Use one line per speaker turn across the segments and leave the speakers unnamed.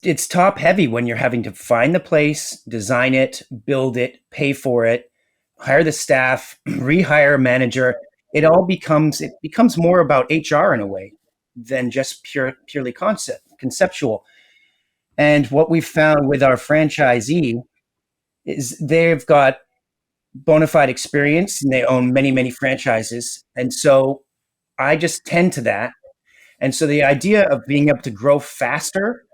it's top heavy when you're having to find the place, design it, build it, pay for it, hire the staff, rehire a manager. It becomes more about HR in a way than just purely conceptual. And what we've found with our franchisee is they've got bona fide experience and they own many, many franchises. And so I just tend to that. And so the idea of being able to grow faster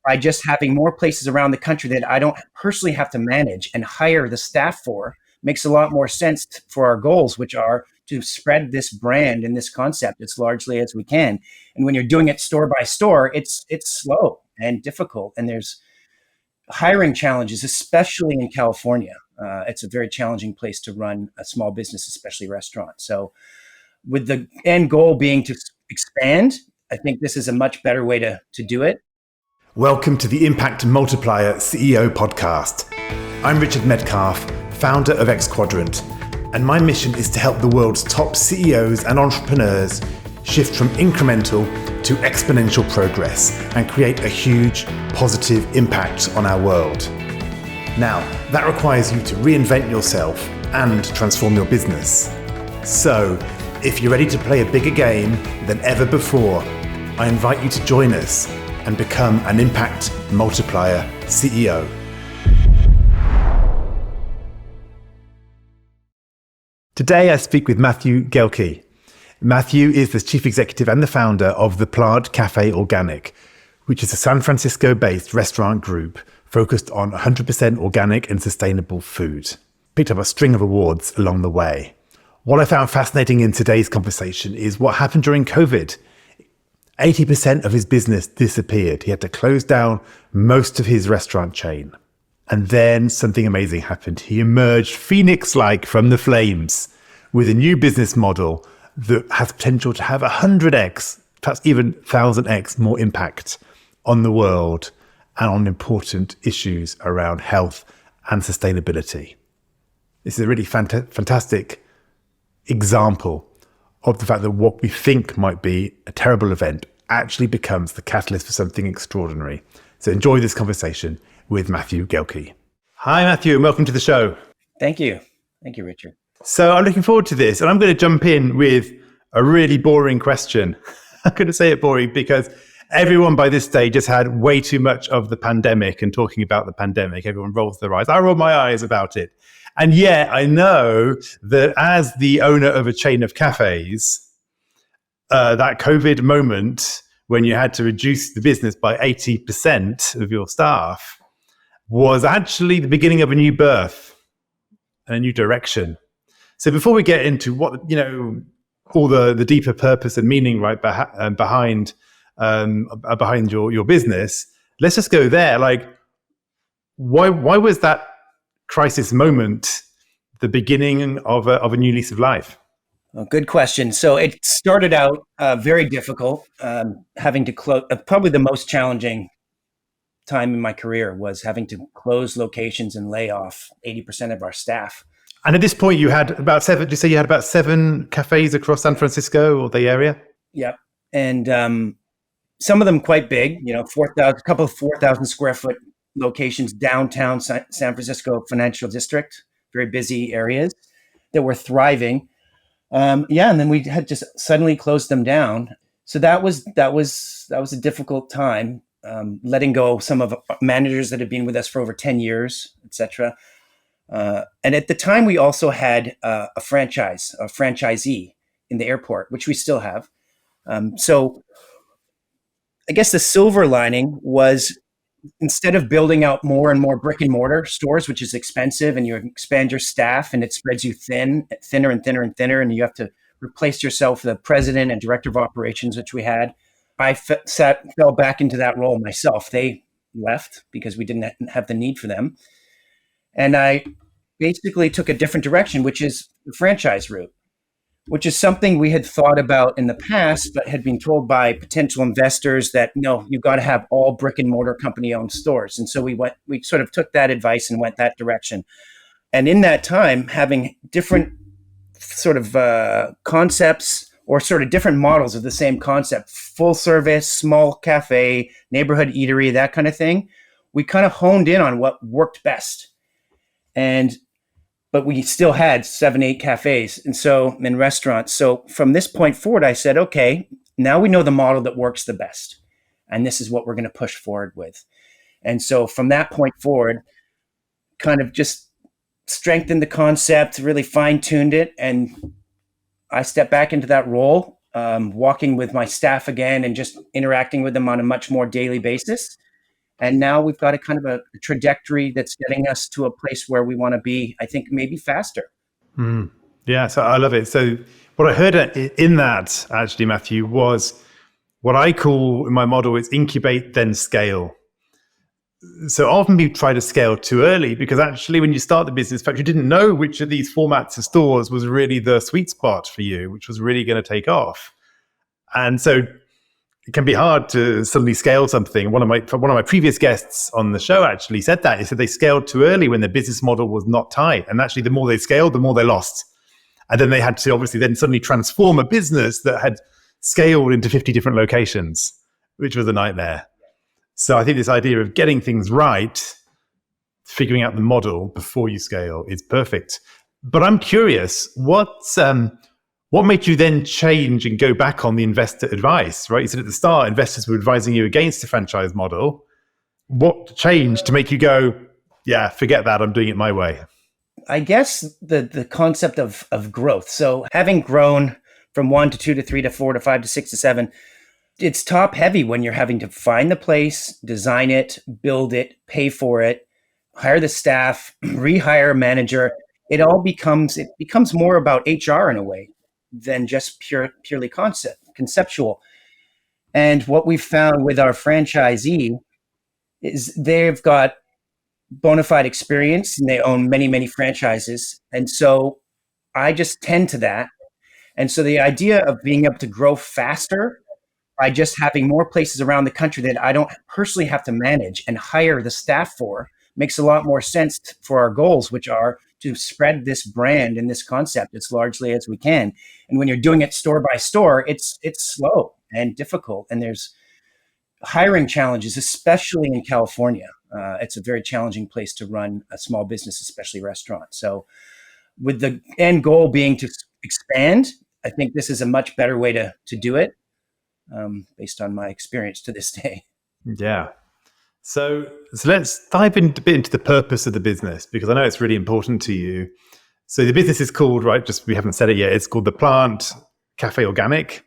by just having more places around the country that I don't personally have to manage and hire the staff for makes a lot more sense for our goals, which are to spread this brand and this concept as largely as we can. And when you're doing it store by store, it's slow and difficult, and there's hiring challenges, especially in California. It's a very challenging place to run a small business, especially restaurant. So, with the end goal being to expand, I think this is a much better way to do it.
Welcome to the Impact Multiplier CEO podcast. I'm Richard Metcalf, founder of X Quadrant, and my mission is to help the world's top CEOs and entrepreneurs shift from incremental to exponential progress and create a huge positive impact on our world. Now, that requires you to reinvent yourself and transform your business. So, if you're ready to play a bigger game than ever before, I invite you to join us and become an Impact Multiplier CEO. Today I speak with Matthew Guelke. Matthew is the chief executive and the founder of the Plant Café Organic, which is a San Francisco-based restaurant group focused on 100% organic and sustainable food. Picked up a string of awards along the way. What I found fascinating in today's conversation is what happened during COVID. 80% of his business disappeared. He had to close down most of his restaurant chain. And then something amazing happened. He emerged phoenix-like from the flames with a new business model that has potential to have 100x, perhaps even 1,000x more impact on the world and on important issues around health and sustainability. This is a really fantastic example of the fact that what we think might be a terrible event actually becomes the catalyst for something extraordinary. So enjoy this conversation with Matthew Guelke. Hi, Matthew, and welcome to the show.
Thank you. Thank you, Richard.
So I'm looking forward to this, and I'm going to jump in with a really boring question. I'm going to say it boring because everyone by this stage has had way too much of the pandemic and talking about the pandemic. Everyone rolls their eyes. I roll my eyes about it. And yet I know that as the owner of a chain of cafes, that COVID moment when you had to reduce the business by 80% of your staff was actually the beginning of a new birth and a new direction. So before we get into what, all the deeper purpose and meaning behind your business, let's just go there. Like, why was that crisis moment the beginning of a new lease of life?
Well, good question. So it started out very difficult, having to close. Probably the most challenging time in my career was having to close locations and lay off 80% of our staff.
And at this point, you had about seven. Did you say you had about 7 cafes across San Francisco or the area?
Yep, and some of them quite big. 4,000, a couple of 4,000 square foot locations downtown San Francisco financial district, very busy areas that were thriving. And then we had just suddenly closed them down. So that was a difficult time, letting go of some of managers that had been with us for over 10 years, etc. And at the time, we also had a franchisee in the airport, which we still have. So I guess the silver lining was, instead of building out more and more brick and mortar stores, which is expensive, and you expand your staff and it spreads you thinner and thinner and thinner, and you have to replace yourself with the president and director of operations, which we had, I fell back into that role myself. They left because we didn't have the need for them. And I basically took a different direction, which is the franchise route, which is something we had thought about in the past, but had been told by potential investors that, no, you've got to have all brick and mortar company owned stores. And so we sort of took that advice and went that direction. And in that time, having different sort of concepts or sort of different models of the same concept, full service, small cafe, neighborhood eatery, that kind of thing. We kind of honed in on what worked best. And but we still had 7, 8 cafes and restaurants. So from this point forward, I said, okay, now we know the model that works the best. And this is what we're going to push forward with. And so from that point forward, kind of just strengthened the concept, really fine-tuned it. And I stepped back into that role, walking with my staff again and just interacting with them on a much more daily basis. And now we've got a kind of a trajectory that's getting us to a place where we want to be, I think, maybe faster.
Yeah, so I love it. So what I heard in that, actually, Matthew, was what I call in my model is incubate, then scale. So often we try to scale too early because actually when you start the business, in fact, you didn't know which of these formats of stores was really the sweet spot for you, which was really going to take off. And so it can be hard to suddenly scale something. One of my previous guests on the show actually said that. He said they scaled too early when their business model was not tight. And actually the more they scaled, the more they lost. And then they had to obviously then suddenly transform a business that had scaled into 50 different locations, which was a nightmare. So I think this idea of getting things right, figuring out the model before you scale is perfect. But I'm curious, what made you then change and go back on the investor advice, right? You said at the start, investors were advising you against the franchise model. What changed to make you go, yeah, forget that, I'm doing it my way?
I guess the concept of growth. So having grown from 1 to 2 to 3 to 4 to 5 to 6 to 7, it's top heavy when you're having to find the place, design it, build it, pay for it, hire the staff, rehire a manager. It becomes more about HR in a way than just purely conceptual. And what we've found with our franchisee is they've got bona fide experience and they own many, many franchises. And so I just tend to that. And so the idea of being able to grow faster by just having more places around the country that I don't personally have to manage and hire the staff for makes a lot more sense for our goals, which are to spread this brand and this concept as largely as we can. And when you're doing it store by store, it's slow and difficult. And there's hiring challenges, especially in California. It's a very challenging place to run a small business, especially restaurants. So with the end goal being to expand, I think this is a much better way to do it. Based on my experience to this day.
Yeah. So let's dive a bit into the purpose of the business, because I know it's really important to you. So the business is called, right, just we haven't said it yet, it's called The Plant Café Organic.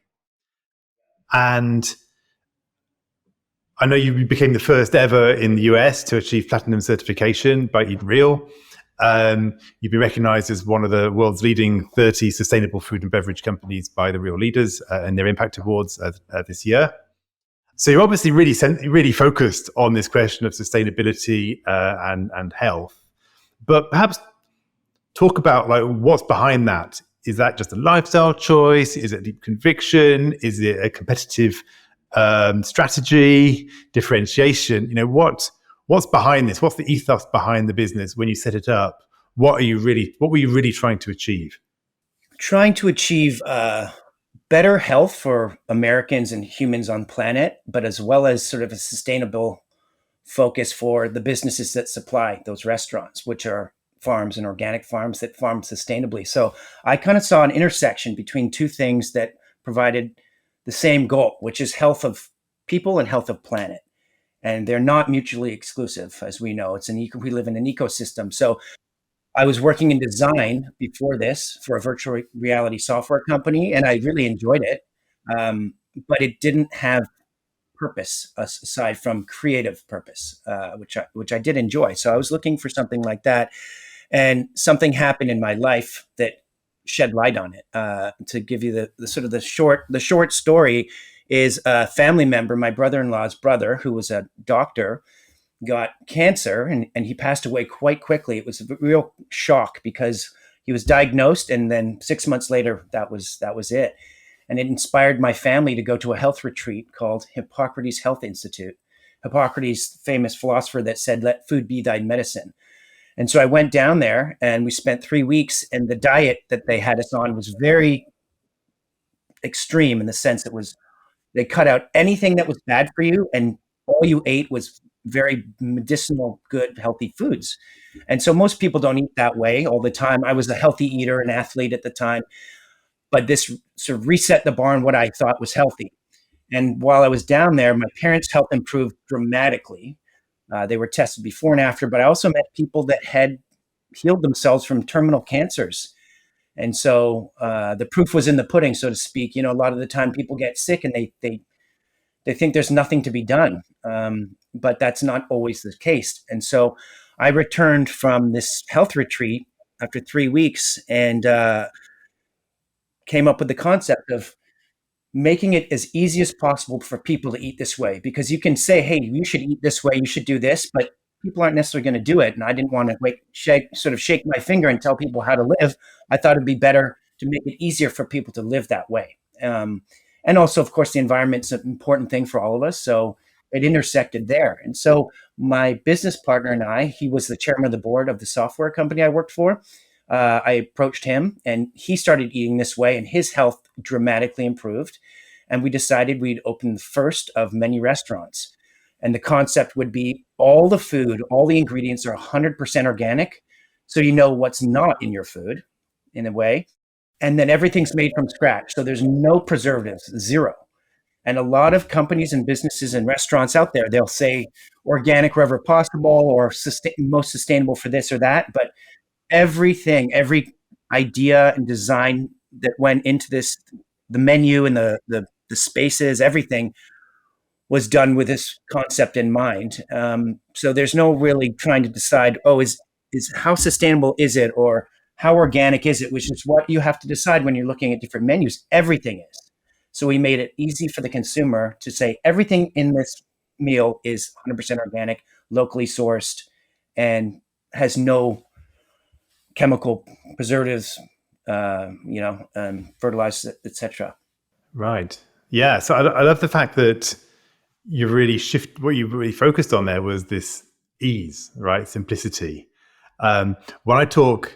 And I know you became the first ever in the US to achieve platinum certification by Eat Real. You've been recognized as one of the world's leading 30 sustainable food and beverage companies by the Real Leaders and their Impact Awards this year. So you're obviously really focused on this question of sustainability and health. But perhaps talk about like what's behind that. Is that just a lifestyle choice? Is it deep conviction? Is it a competitive strategy, differentiation? You know, what's behind this? What's the ethos behind the business when you set it up? What were you really trying to achieve?
Trying to achieve better health for Americans and humans on planet, but as well as sort of a sustainable focus for the businesses that supply those restaurants, which are farms and organic farms that farm sustainably. So I kind of saw an intersection between two things that provided the same goal, which is health of people and health of planet. And they're not mutually exclusive, as we know. We live in an ecosystem. So I was working in design before this for a virtual reality software company, and I really enjoyed it. But it didn't have purpose aside from creative purpose, which I did enjoy. So I was looking for something like that, and something happened in my life that shed light on it. To give you the short story is a family member, my brother-in-law's brother, who was a doctor, got cancer and he passed away quite quickly. It was a real shock because he was diagnosed and then 6 months later, that was it. And it inspired my family to go to a health retreat called Hippocrates Health Institute. Hippocrates, famous philosopher that said, "Let food be thy medicine." And so I went down there and we spent 3 weeks, and the diet that they had us on was very extreme in the sense that they cut out anything that was bad for you, and all you ate was very medicinal, good, healthy foods. And so most people don't eat that way all the time. I was a healthy eater, an athlete at the time, but this sort of reset the bar on what I thought was healthy. And while I was down there, my parents' health improved dramatically. They were tested before and after, but I also met people that had healed themselves from terminal cancers. And so the proof was in the pudding, so to speak. A lot of the time people get sick and they think there's nothing to be done, but that's not always the case. And so I returned from this health retreat after 3 weeks and came up with the concept of making it as easy as possible for people to eat this way, because you can say, hey, you should eat this way, you should do this, but people aren't necessarily going to do it. And I didn't want to shake my finger and tell people how to live. I thought it'd be better to make it easier for people to live that way. And also, of course, the environment's an important thing for all of us. So it intersected there. And so my business partner and I, he was the chairman of the board of the software company I worked for. I approached him and he started eating this way and his health dramatically improved. And we decided we'd open the first of many restaurants. And the concept would be all the food, all the ingredients are 100% organic. So you know what's not in your food in a way. And then everything's made from scratch. So there's no preservatives, zero. And a lot of companies and businesses and restaurants out there, they'll say organic wherever possible or most sustainable for this or that. But everything, every idea and design that went into this, the menu and the spaces, everything was done with this concept in mind. So there's no really trying to decide, is how sustainable is it or how organic is it, which is what you have to decide when you're looking at different menus. Everything is. So we made it easy for the consumer to say everything in this meal is 100% organic, locally sourced, and has no chemical preservatives, fertilizers, etc.
Right. Yeah. So I love the fact that you really what you really focused on there was this ease, right? Simplicity. When I talk,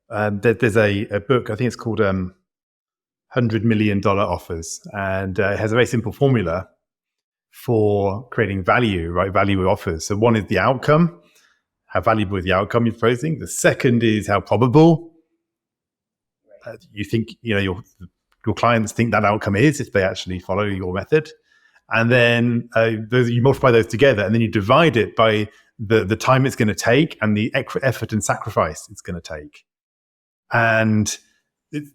there's a book, I think it's called $100 Million Offers, and it has a very simple formula for creating value, right? Value offers. So one is the outcome. How valuable is the outcome you're proposing? The second is how probable you think your clients think that outcome is if they actually follow your method. And then you multiply those together, and then you divide it by the time it's going to take and the effort and sacrifice it's going to take. And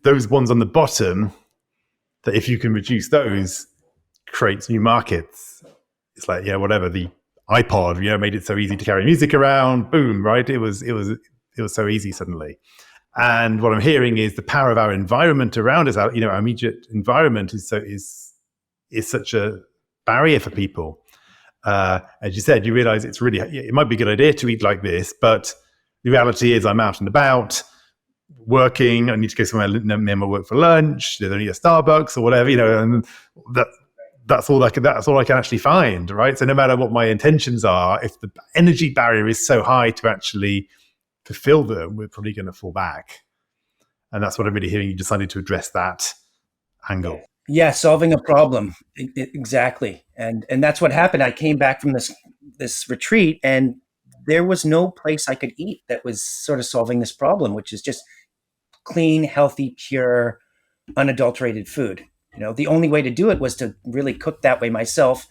those ones on the bottom, that if you can reduce those, creates new markets. It's like, whatever, the iPod, made it so easy to carry music around. Boom, right? It was so easy suddenly. And what I'm hearing is the power of our environment around us. Our immediate environment is such a barrier for people. As you said, you realize it might be a good idea to eat like this, but the reality is I'm out and about working. I need to go somewhere near my work for lunch. There's only a Starbucks or whatever, and that's all I can actually find, right? So no matter what my intentions are, if the energy barrier is so high to actually fulfill them, we're probably going to fall back. And that's what I'm really hearing. You decided to address that angle.
Yeah, solving a problem. Exactly. And that's what happened. I came back from this retreat and there was no place I could eat that was sort of solving this problem, which is just clean, healthy, pure, unadulterated food. The only way to do it was to really cook that way myself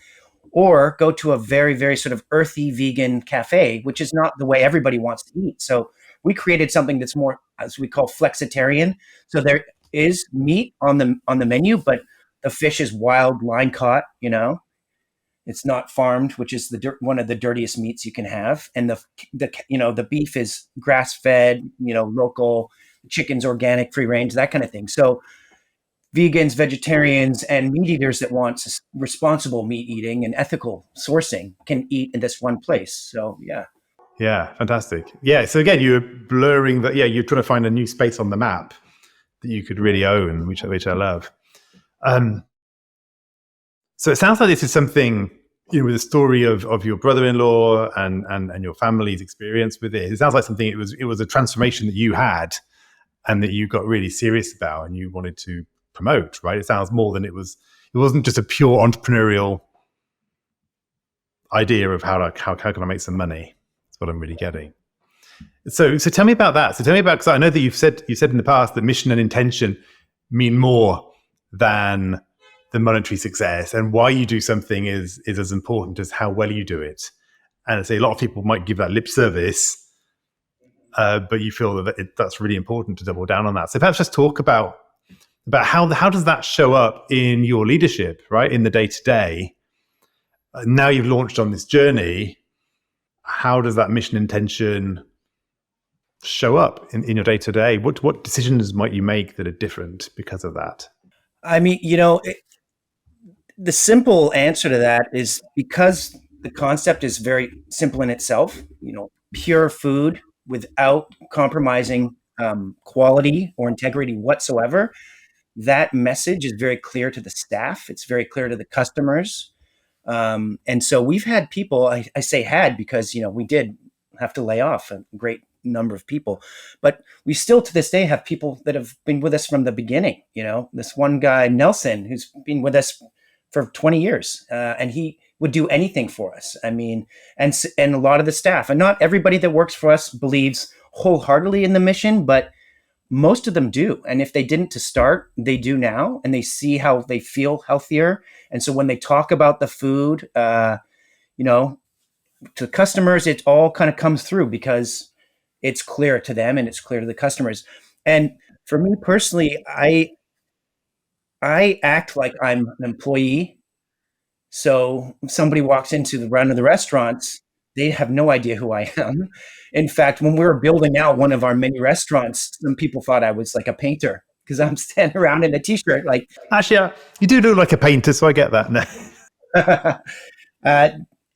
or go to a very, very sort of earthy vegan cafe, which is not the way everybody wants to eat. So we created something that's more, as we call, flexitarian. So there is meat on the menu, but the fish is wild, line caught, it's not farmed, which is one of the dirtiest meats you can have. And the beef is grass fed, local, chicken's organic, free range, that kind of thing. So vegans, vegetarians, and meat eaters that want responsible meat eating and ethical sourcing can eat in this one place. So, yeah.
Yeah, fantastic. Yeah, so again, you're blurring that. Yeah, you're trying to find a new space on the map that you could really own, which I love. So it sounds like this is something, with the story of your brother-in-law and your family's experience with it. It sounds like something, it was a transformation that you had and that you got really serious about and you wanted to promote, right? It sounds more than it wasn't just a pure entrepreneurial idea of how can I make some money. That's what I'm really getting. So tell me about that. So tell me about, because I know that you've said in the past that mission and intention mean more than the monetary success, and why you do something is as important as how well you do it. And I say a lot of people might give that lip service, but you feel that that's really important to double down on that. So perhaps just talk about how does that show up in your leadership, right, in the day-to-day. Now you've launched on this journey, how does that mission intention show up in your day-to-day? What decisions might you make that are different because of that?
I mean, the simple answer to that is because the concept is very simple in itself, pure food without compromising quality or integrity whatsoever. That message is very clear to the staff. It's very clear to the customers. And so we've had people, I say had because, we did have to lay off a great number of people, but we still to this day have people that have been with us from the beginning. This one guy, Nelson, who's been with us for 20 years, and he would do anything for us. I mean, and a lot of the staff, and not everybody that works for us believes wholeheartedly in the mission, but most of them do. And if they didn't to start, they do now, and they see how they feel healthier. And so when they talk about the food, to customers, it all kind of comes through because it's clear to them and it's clear to the customers. And for me personally, I act like I'm an employee. So if somebody walks into the run of the restaurants, they have no idea who I am. In fact, when we were building out one of our mini restaurants, some people thought I was like a painter because I'm standing around in a t-shirt. Like,
actually, you do look like a painter, so I get that. No.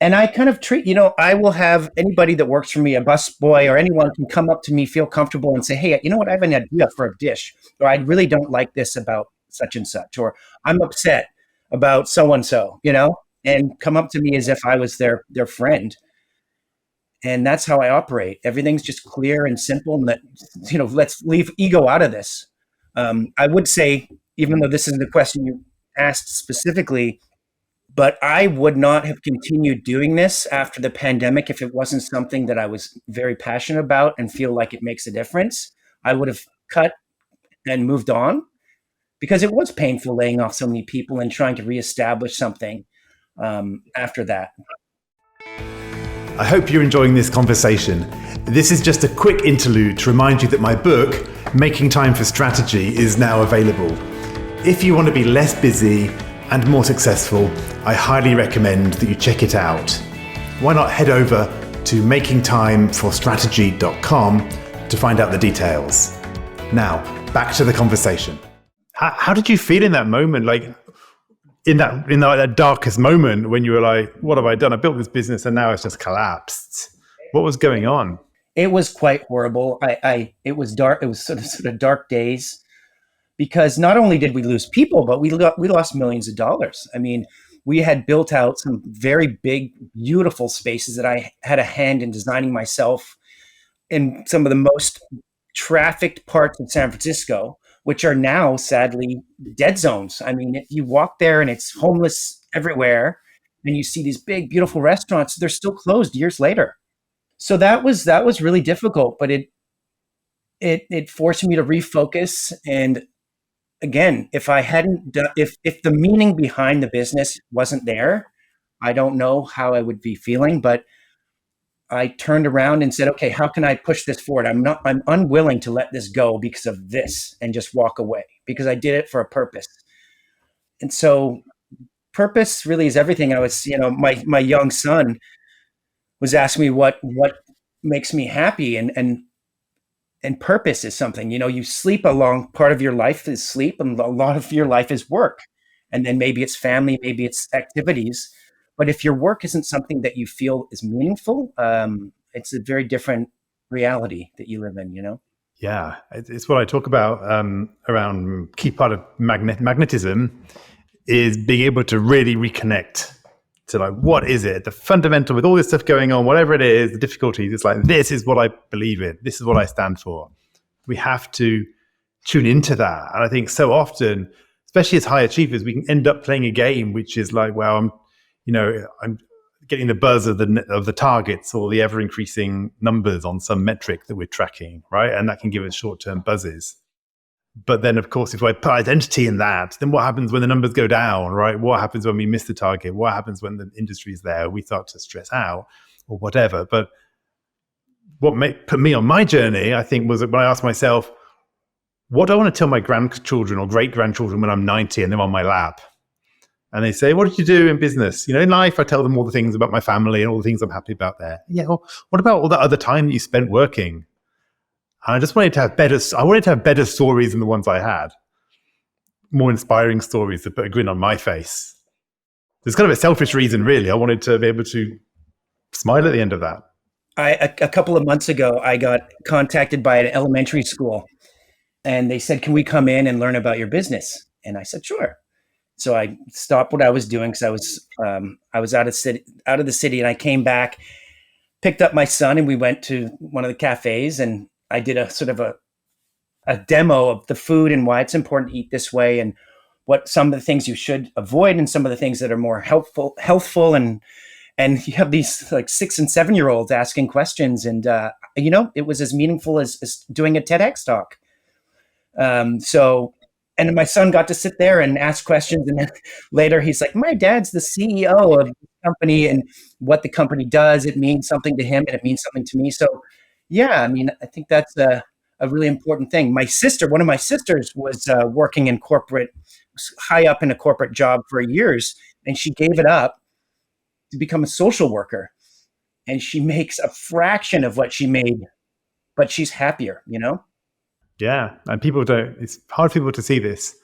And I kind of treat, I will have anybody that works for me, a busboy or anyone can come up to me, feel comfortable and say, hey, you know what, I have an idea for a dish, or I really don't like this about such and such, or I'm upset about so-and-so, and come up to me as if I was their friend. And that's how I operate. Everything's just clear and simple, and that, let's leave ego out of this. I would say, even though this isn't the question you asked specifically, but I would not have continued doing this after the pandemic if it wasn't something that I was very passionate about and feel like it makes a difference. I would have cut and moved on because it was painful laying off so many people and trying to reestablish something after that.
I hope you're enjoying this conversation. This is just a quick interlude to remind you that my book, Making Time for Strategy, is now available. If you want to be less busy and more successful, I highly recommend that you check it out. Why not head over to makingtimeforstrategy.com to find out the details. Now, back to the conversation. How did you feel in that moment? Like in that darkest moment when you were like, what have I done? I built this business and now it's just collapsed. What was going on?
It was quite horrible. It was dark. It was sort of dark days. Because not only did we lose people, but we lost millions of dollars. I mean, we had built out some very big, beautiful spaces that I had a hand in designing myself in some of the most trafficked parts of San Francisco, which are now sadly dead zones. I mean, if you walk there and it's homeless everywhere, and you see these big, beautiful restaurants, they're still closed years later. So that was really difficult, but it forced me to refocus. And again, if I hadn't done, if the meaning behind the business wasn't there, I don't know how I would be feeling, but I turned around and said, okay, how can I push this forward? I'm unwilling to let this go because of this and just walk away because I did it for a purpose. And so purpose really is everything. I was, my young son was asking me what makes me happy, and purpose is something, you sleep, a long part of your life is sleep and a lot of your life is work. And then maybe it's family, maybe it's activities. But if your work isn't something that you feel is meaningful, it's a very different reality that you live in,
Yeah, it's what I talk about around key part of magnetism is being able to really reconnect to like, what is it? The fundamental with all this stuff going on, whatever it is, the difficulties, it's like, this is what I believe in. This is what I stand for. We have to tune into that. And I think so often especially as high achievers, we can end up playing a game which is like, well, I'm getting the buzz of the targets or the ever increasing numbers on some metric that we're tracking, right? And that can give us short-term buzzes. But then, of course, if I put identity in that, then what happens when the numbers go down, right? What happens when we miss the target? What happens when the industry is there? We start to stress out or whatever. But what put me on my journey, I think, was when I asked myself, what do I want to tell my grandchildren or great-grandchildren when I'm 90 and they're on my lap? And they say, what did you do in business? In life, I tell them all the things about my family and all the things I'm happy about there. Yeah, well, what about all that other time that you spent working? And I just wanted to have better stories than the ones I had. More inspiring stories that put a grin on my face. There's kind of a selfish reason, really. I wanted to be able to smile at the end of that.
A couple of months ago, I got contacted by an elementary school, and they said, can we come in and learn about your business? And I said, sure. So I stopped what I was doing because I was out of the city, and I came back, picked up my son, and we went to one of the cafes, and I did a sort of a demo of the food and why it's important to eat this way, and what some of the things you should avoid, and some of the things that are more healthful, and you have these like 6 and 7 year olds asking questions, and it was as meaningful as doing a TEDx talk. And my son got to sit there and ask questions. And then later he's like, my dad's the CEO of the company, and what the company does, it means something to him and it means something to me. So yeah, I mean, I think that's a really important thing. One of my sisters was working in high up in a corporate job for years, and she gave it up to become a social worker. And she makes a fraction of what she made, but she's happier,
Yeah, and it's hard for people to see this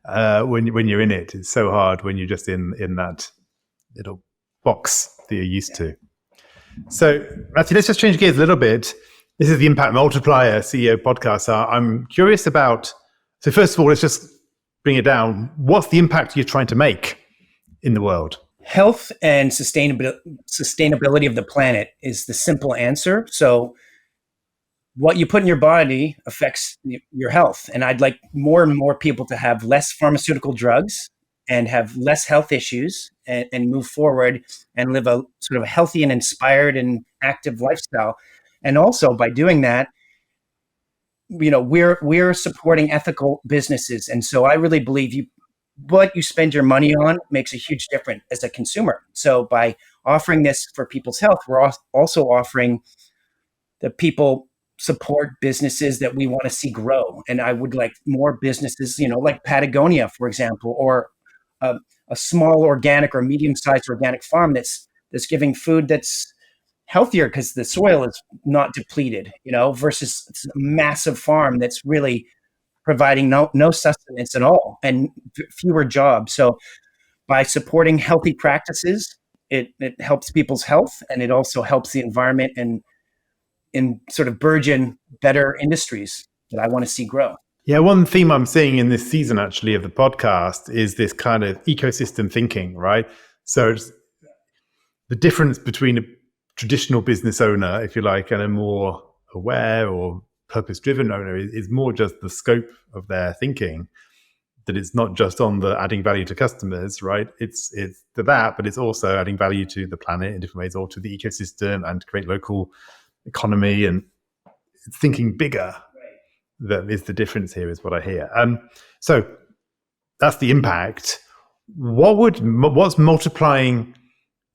when you're in it. It's so hard when you're just in that little box that you're used to. So, Matthew, let's just change gears a little bit. This is the Impact Multiplier CEO podcast. I'm curious about, so first of all, let's just bring it down. What's the impact you're trying to make in the world?
Health and sustainability of the planet is the simple answer. So what you put in your body affects your health. And I'd like more and more people to have less pharmaceutical drugs and have less health issues, and move forward and live a sort of a healthy and inspired and active lifestyle. And also by doing that, we're supporting ethical businesses. And so I really believe what you spend your money on makes a huge difference as a consumer. So by offering this for people's health, we're also offering the people support businesses that we want to see grow. And I would like more businesses, like Patagonia, for example, or a small organic or medium-sized organic farm that's giving food that's healthier because the soil is not depleted, versus a massive farm that's really providing no sustenance at all and fewer jobs. So by supporting healthy practices, it helps people's health, and it also helps the environment and in sort of burgeon better industries that I want to see grow.
Yeah, one theme I'm seeing in this season actually of the podcast is this kind of ecosystem thinking, right? So it's the difference between a traditional business owner, if you like, and a more aware or purpose-driven owner is more just the scope of their thinking, that it's not just on the adding value to customers, right? It's to that, but it's also adding value to the planet in different ways, or to the ecosystem, and to create local economy, and thinking bigger. That is the difference here, is what I hear. So that's the impact. What's multiplying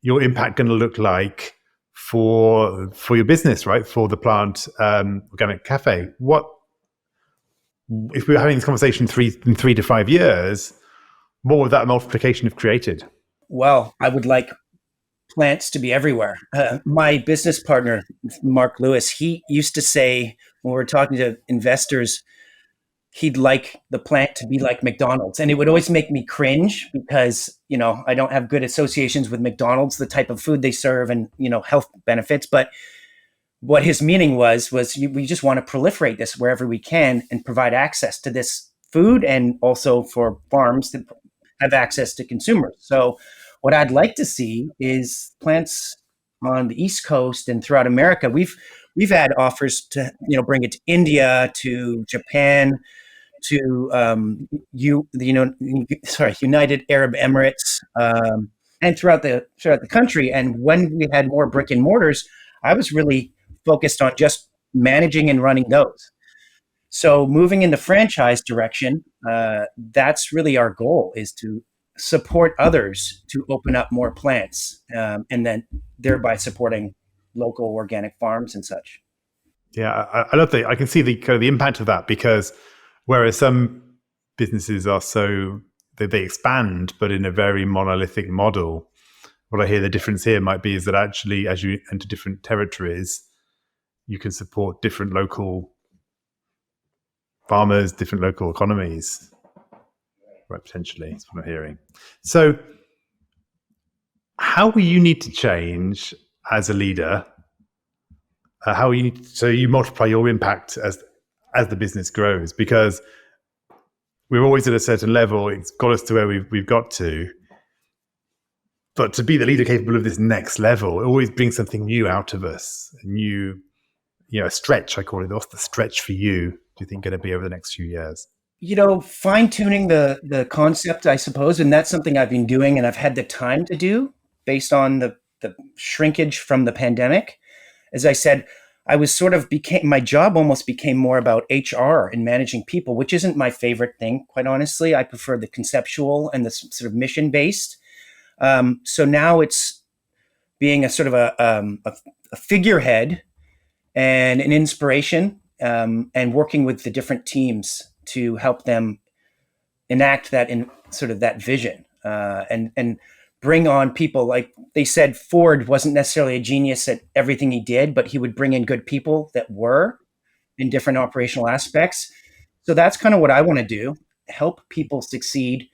your impact going to look like for your business, right? For the Plant Organic Cafe. What if we were having this conversation in 3 to 5 years? What would that multiplication have created?
Well, I would like plants to be everywhere. My business partner, Mark Lewis, he used to say when we were talking to investors, he'd like the plant to be like McDonald's. And it would always make me cringe because, I don't have good associations with McDonald's, the type of food they serve and, health benefits. But what his meaning was we just want to proliferate this wherever we can and provide access to this food, and also for farms to have access to consumers. So what I'd like to see is plants on the East Coast and throughout America. We've had offers to bring it to India, to Japan, to United Arab Emirates, and throughout the country. And when we had more brick and mortars, I was really focused on just managing and running those. So moving in the franchise direction, that's really our goal, is to support others to open up more plants, and then thereby supporting local organic farms and such.
Yeah, I love that. I can see the kind of the impact of that, because whereas some businesses are so they expand, but in a very monolithic model, what I hear the difference here might be is that actually, as you enter different territories, you can support different local farmers, different local economies, right? Potentially, that's what I'm hearing. So, how will you need to change as a leader? How you need so you multiply your impact as the business grows, because we're always at a certain level. It's got us to where we've got to, but to be the leader capable of this next level, it always brings something new out of us. A new, a stretch. I call it. What's the stretch for you? Do you think going to be over the next few years?
Fine tuning the concept, I suppose, and that's something I've been doing, and I've had the time to do based on the shrinkage from the pandemic. As I said, my job almost became more about HR and managing people, which isn't my favorite thing, quite honestly. I prefer the conceptual and the sort of mission based. So now it's being a sort of a figurehead and an inspiration, and working with the different teams to help them enact that in sort of that vision, and bring on people. Like they said, Ford wasn't necessarily a genius at everything he did, but he would bring in good people that were in different operational aspects. So that's kind of what I want to do: help people succeed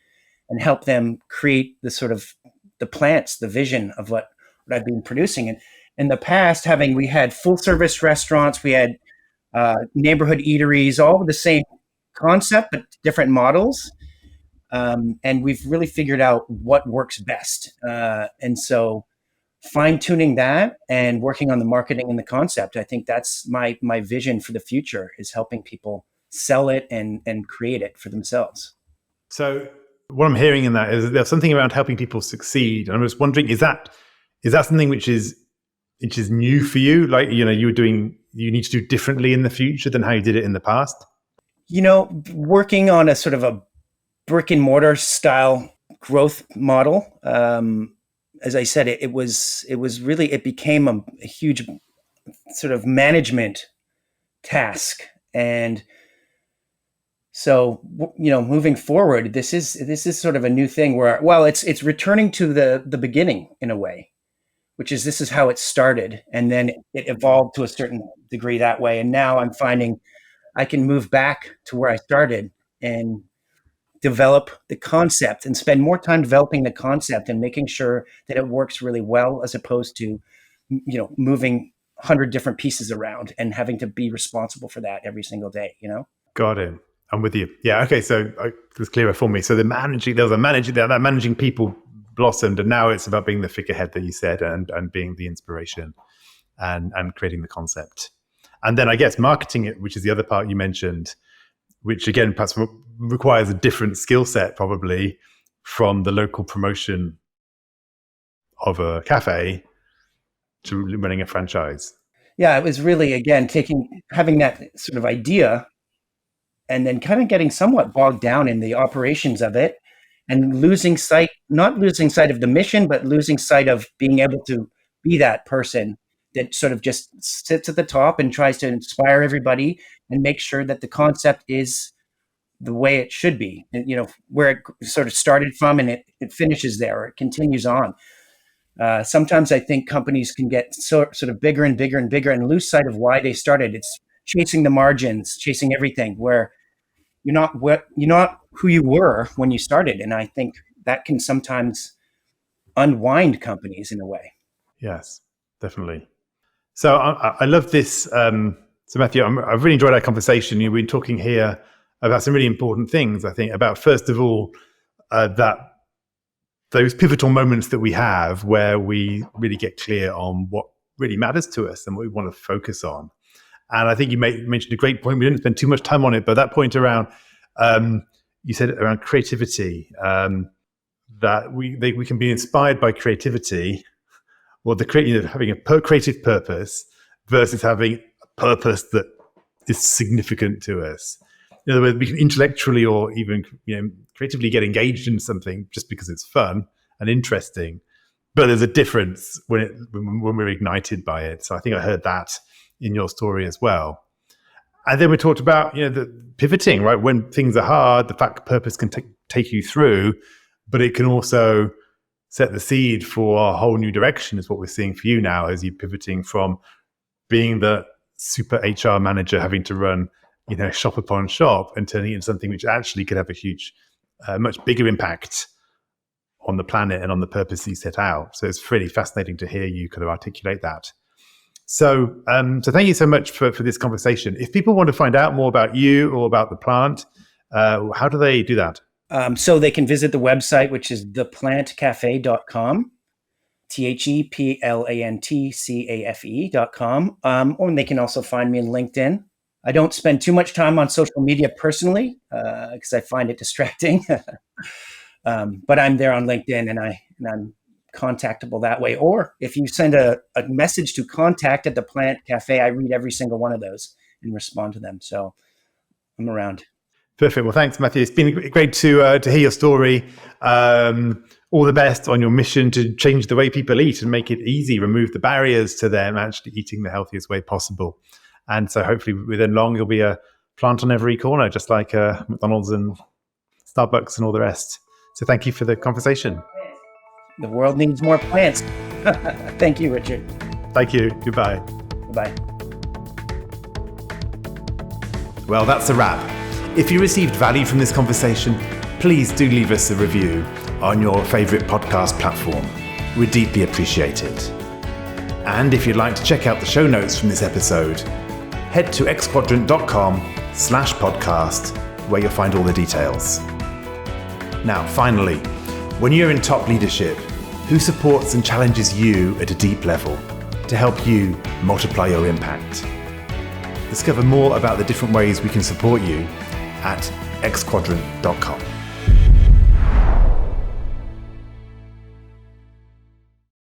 and help them create the sort of the plants, the vision of what I've been producing. And in the past, we had full service restaurants, we had neighborhood eateries, all with the same concept but different models. And we've really figured out what works best. And so fine tuning that and working on the marketing and the concept, I think that's my vision for the future, is helping people sell it and create it for themselves.
So what I'm hearing in that is there's something around helping people succeed. And I'm just wondering, is that something which is new for you? Like, you need to do differently in the future than how you did it in the past?
Working on a sort of a brick and mortar style growth model. As I said, it became a huge sort of management task. And so, moving forward, this is sort of a new thing where, well, it's returning to the beginning in a way, which is, this is how it started. And then it evolved to a certain degree that way. And now I'm finding I can move back to where I started and develop the concept and spend more time developing the concept and making sure that it works really well, as opposed to, moving 100 different pieces around and having to be responsible for that every single day,
Got it. I'm with you. Yeah. Okay. So it was clearer for me. So that managing people blossomed, and now it's about being the figurehead that you said, and being the inspiration and creating the concept. And then I guess marketing it, which is the other part you mentioned, which again perhaps requires a different skill set probably from the local promotion of a cafe to running a franchise.
Yeah, it was really, again, having that sort of idea and then kind of getting somewhat bogged down in the operations of it, and not losing sight of the mission, but losing sight of being able to be that person that sort of just sits at the top and tries to inspire everybody and make sure that the concept is the way it should be, and, where it sort of started from, and it finishes there, or it continues on. Sometimes I think companies can get sort of bigger and bigger and bigger and lose sight of why they started. It's chasing the margins, chasing everything, where you're not who you were when you started. And I think that can sometimes unwind companies in a way.
Yes, definitely. So I love this. So Matthew, I've really enjoyed our conversation. We've been talking here about some really important things, I think, about, first of all, that those pivotal moments that we have where we really get clear on what really matters to us and what we want to focus on. And I think you mentioned a great point. We didn't spend too much time on it, but that point around You said around creativity, that we can be inspired by creativity, or having a creative purpose versus having a purpose that is significant to us. In other words, we can intellectually or even creatively get engaged in something just because it's fun and interesting, but there's a difference when we're ignited by it. So I think I heard that in your story as well. And then we talked about the pivoting, right? When things are hard, the fact purpose can take you through, but it can also set the seed for a whole new direction, is what we're seeing for you now as you're pivoting from being the super HR manager having to run shop upon shop and turning it into something which actually could have a huge, much bigger impact on the planet and on the purpose that you set out. So it's really fascinating to hear you kind of articulate that. So thank you so much for this conversation. If people want to find out more about you or about the plant, how do they do that?
So they can visit the website, which is theplantcafe.com, theplantcafe.com. Or they can also find me on LinkedIn. I don't spend too much time on social media personally because I find it distracting. But I'm there on LinkedIn and I'm contactable that way. Or if you send a message to contact at the Plant Cafe, I read every single one of those and respond to them. So I'm around.
Perfect. Well, thanks, Matthew. It's been great to hear your story. All the best on your mission to change the way people eat and make it easy, remove the barriers to them actually eating the healthiest way possible. And so hopefully within long, there'll be a plant on every corner, just like McDonald's and Starbucks and all the rest. So thank you for the conversation.
The world needs more plants. Thank you, Richard.
Thank you. Goodbye.
Bye.
Well, that's a wrap. If you received value from this conversation, please do leave us a review on your favorite podcast platform. We'd deeply appreciate it. And if you'd like to check out the show notes from this episode, head to xquadrant.com/podcast, where you'll find all the details. Now, finally, when you're in top leadership, who supports and challenges you at a deep level to help you multiply your impact? Discover more about the different ways we can support you at xquadrant.com.